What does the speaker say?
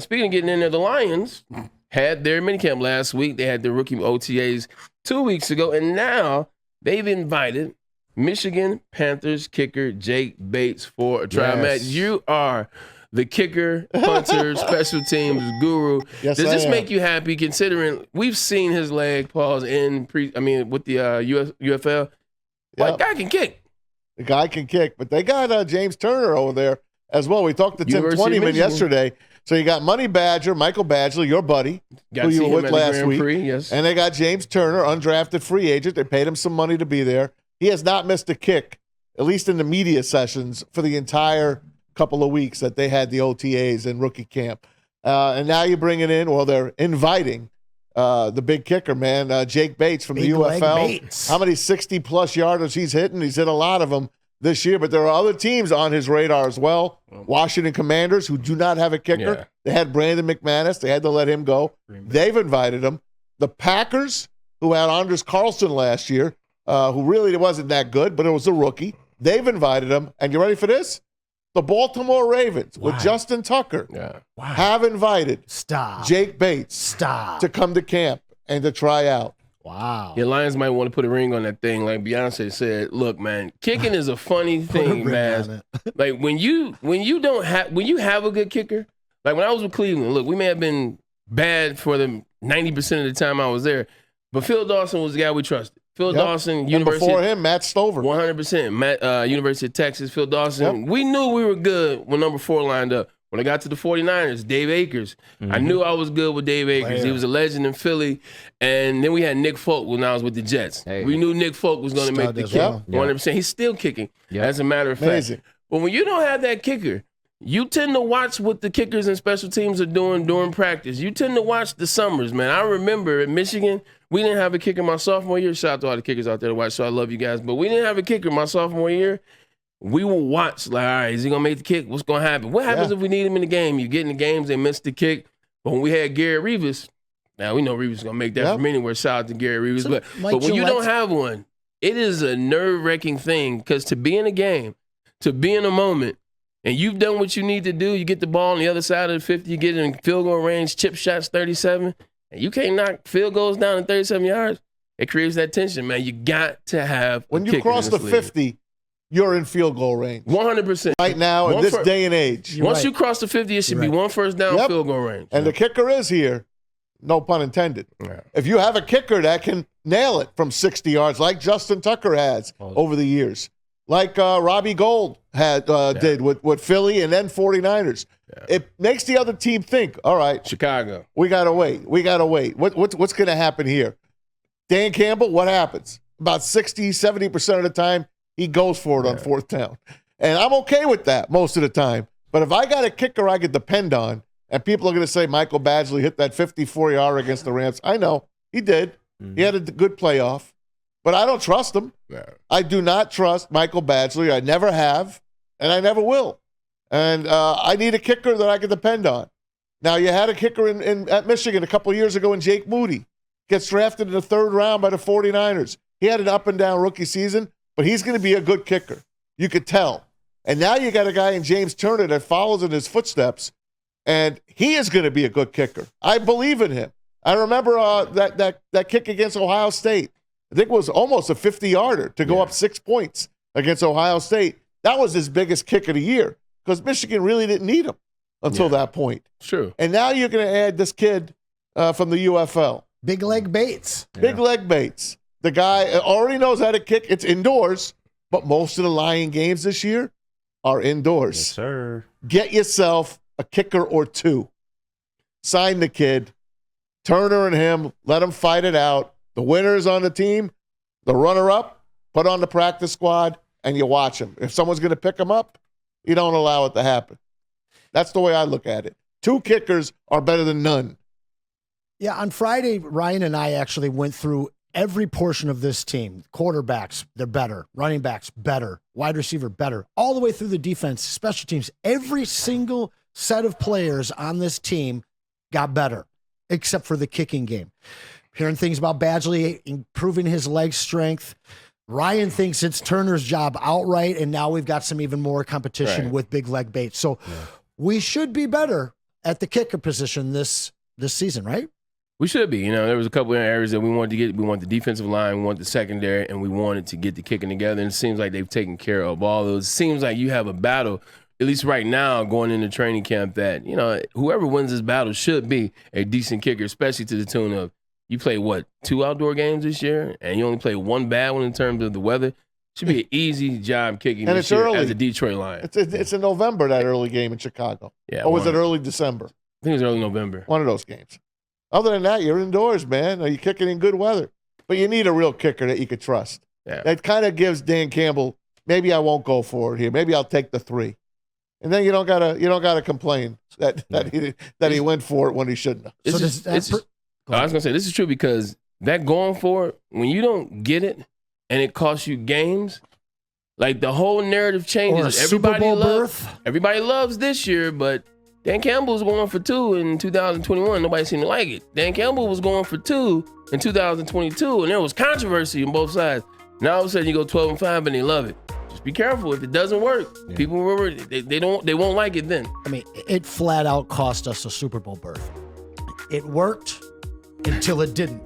Speaking of getting in there, the Lions had their minicamp last week. They had their rookie OTAs 2 weeks ago, and now they've invited Michigan Panthers kicker Jake Bates for a trial match. You are the kicker, punter, special teams guru. Yes, Does this I am. make you happy, considering we've seen his leg pause with the UFL? Like, guy can kick. The guy can kick, but they got James Turner over there as well. We talked to Tim University of Twentyman Michigan. yesterday. So you got Money Badger, Michael Badgley, your buddy, Got who to you see were him with at the last Grand week. Prix, yes. And they got James Turner, undrafted free agent. They paid him some money to be there. He has not missed a kick, at least in the media sessions, for the entire couple of weeks that they had the OTAs and rookie camp. And now you bring it in, well, they're inviting the big kicker, man, Jake Bates from the UFL. How many 60-plus yarders he's hitting? He's hit a lot of them this year, but there are other teams on his radar as well. Washington Commanders, who do not have a kicker. Yeah. They had Brandon McManus. They had to let him go. They've invited him. The Packers, who had Anders Carlson last year, who really wasn't that good, but it was a rookie. They've invited him. And you ready for this? The Baltimore Ravens with Justin Tucker have invited Jake Bates to come to camp and to try out. Wow. Your Lions might want to put a ring on that thing. Like Beyonce said, look, man, kicking is a funny thing, man. Like when you have a good kicker, like when I was with Cleveland, look, we may have been bad for the 90% of the time I was there, but Phil Dawson was the guy we trusted. Phil Dawson, And University. before him, Matt Stover. 100%. University of Texas, Phil Dawson. We knew we were good when number 4 lined up. When I got to the 49ers, Dave Akers. I knew I was good with Dave Akers. He was a legend in Philly. And then we had Nick Folk when I was with the Jets. We knew Nick Folk was going to make the kick. 100%. He's still kicking, as a matter of fact. Amazing. But when you don't have that kicker, you tend to watch what the kickers and special teams are doing during practice. You tend to watch the summers, man. I remember at Michigan, we didn't have a kicker my sophomore year. Shout out to all the kickers out there to watch, so I love you guys. But we didn't have a kicker my sophomore year. We will watch, like, all right, is he going to make the kick? What's going to happen? What happens if we need him in the game? You get in the games, they miss the kick. But when we had Gary Rivas, now we know Rivas is going to make that from anywhere. Shout out to Gary Rivas. But when you don't have one, it is a nerve-wracking thing, because to be in a game, to be in a moment, and you've done what you need to do, you get the ball on the other side of the 50, you get in field goal range, chip shots 37, and you can't knock field goals down in 37 yards. It creates that tension, man. You got to have when you cross the 50, you're in field goal range. 100%. Right now, in this day and age. Once you cross the 50, it should be one first down field goal range. And the kicker is here, no pun intended. If you have a kicker that can nail it from 60 yards, like Justin Tucker has over the years, like Robbie Gold did with Philly and then 49ers, it makes the other team think, all right, Chicago, we got to wait. What's going to happen here? Dan Campbell, what happens? About 60, 70% of the time, he goes for it on fourth down. And I'm okay with that most of the time. But if I got a kicker I could depend on, and people are going to say Michael Badgley hit that 54-yard against the Rams, I know. He did. He had a good playoff. But I don't trust him. I do not trust Michael Badgley. I never have, and I never will. And I need a kicker that I can depend on. Now, you had a kicker at Michigan a couple of years ago in Jake Moody. Gets drafted in the 3rd round by the 49ers. He had an up-and-down rookie season, but he's going to be a good kicker. You could tell. And now you got a guy in James Turner that follows in his footsteps, and he is going to be a good kicker. I believe in him. I remember that kick against Ohio State. I think it was almost a 50-yarder to go up 6 points against Ohio State. That was his biggest kick of the year because Michigan really didn't need him until that point. True. And now you're going to add this kid from the UFL. Big Leg Bates. Big Leg Bates. The guy already knows how to kick. It's indoors, but most of the Lion games this year are indoors. Yes, sir. Get yourself a kicker or two. Sign the kid. Turner and him, let them fight it out. The winner's on the team, the runner-up, put on the practice squad, and you watch them. If someone's going to pick them up, you don't allow it to happen. That's the way I look at it. 2 kickers are better than none. Yeah, on Friday, Ryan and I actually went through every portion of this team. Quarterbacks, they're better. Running backs, better. Wide receiver, better. All the way through the defense, special teams. Every single set of players on this team got better, except for the kicking game. Hearing things about Badgley improving his leg strength. Ryan thinks it's Turner's job outright, and now we've got some even more competition with Big Leg Bates. So we should be better. at the kicker position this season, right? We should be. There was a couple of areas that we wanted to get. We want the defensive line, we want the secondary, and we wanted to get the kicking together. And it seems like they've taken care of all those. It seems like you have a battle, at least right now, going into training camp that, whoever wins this battle should be a decent kicker, especially to the tune of you play, 2 outdoor games this year, and you only play 1 bad one in terms of the weather. Should be an easy job kicking and this it's year early. as a Detroit Lion. It's in November, that early game in Chicago. Yeah, or was it early December? I think it was early November. One of those games. Other than that, you're indoors, man. Are you kicking in good weather? But you need a real kicker that you could trust. Yeah. That kind of gives Dan Campbell, maybe I won't go for it here. Maybe I'll take the 3. And then you don't gotta complain that he went for it when he shouldn't have. I was gonna say this is true because that going for it, when you don't get it and it costs you games, like the whole narrative changes. Or a Super Bowl berth. Everybody loves this year, but Dan Campbell was going for 2 in 2021. Nobody seemed to like it. Dan Campbell was going for 2 in 2022, and there was controversy on both sides. Now all of a sudden you go 12-5 and they love it. Just be careful. If it doesn't work, people they won't like it then. I mean, it flat out cost us a Super Bowl berth. It worked until it didn't.